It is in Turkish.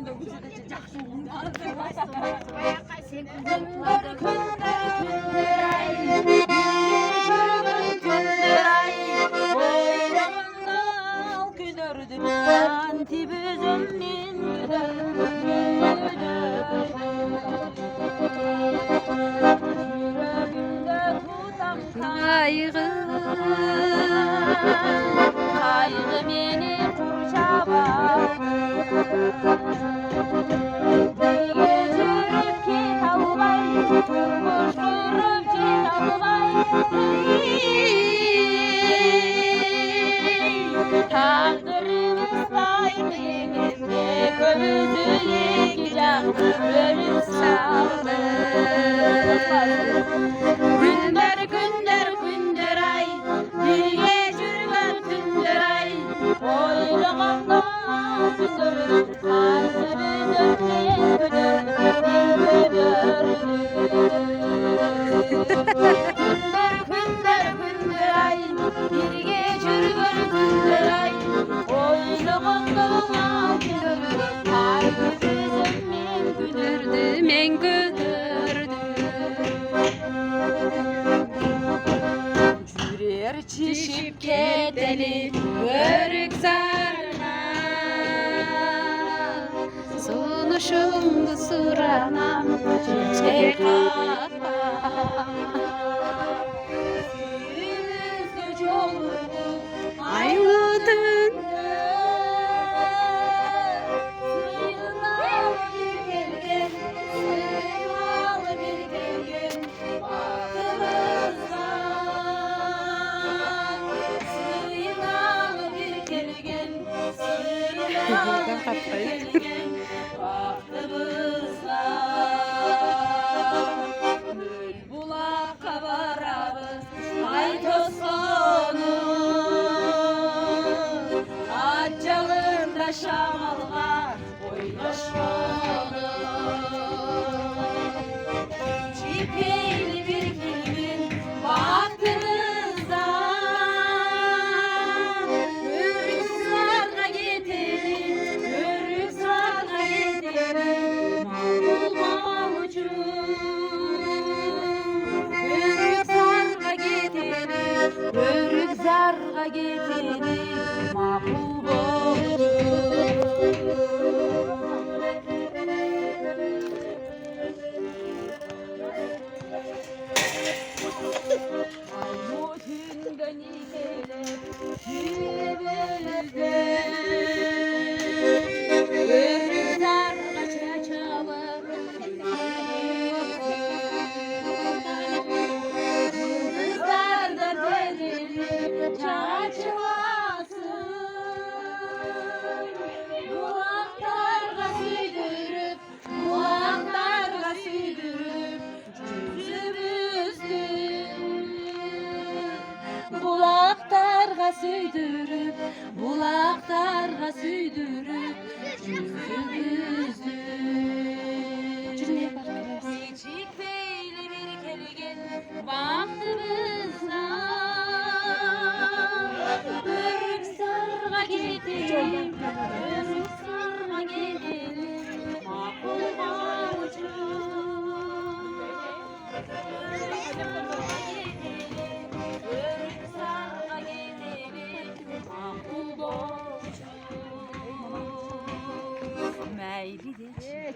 da güzel жақсы ұғынған. Kaygı beni kurşalar. Geçirip git almay, turmuş kurup git almay. Tağdırımızday elimizde közü yekeceğim, ölüm saldı. Günler günler günler ay, birge жүрген күндер ay, ойлағанда күндер çişip keteli örük sarma, sunuşumdu suranam çekapa. Yüzü çolurdu ayludun, sıyınalı bir gelgen, sıyınalı bir gelgen, baktığımızda sıyınalı bir gelgen, sıyınalı bir gelgen, baktığımızda mül bulakka varabız aytos sonu, acalında şamalga oynaşmalı. Çipili bir kelbin baktığınızda örük sarga getirin, örük sarga getirin, makul balıcım. Örük sarga getirin, örük sarga getirin, makul süydürüp, bulaklarga süydürüp, yüzümüzdü. Küçük beyli bir kelgen baktığımızda, örük sarga gidelim, örük sarga gidelim, makul bavucum. Meylidir.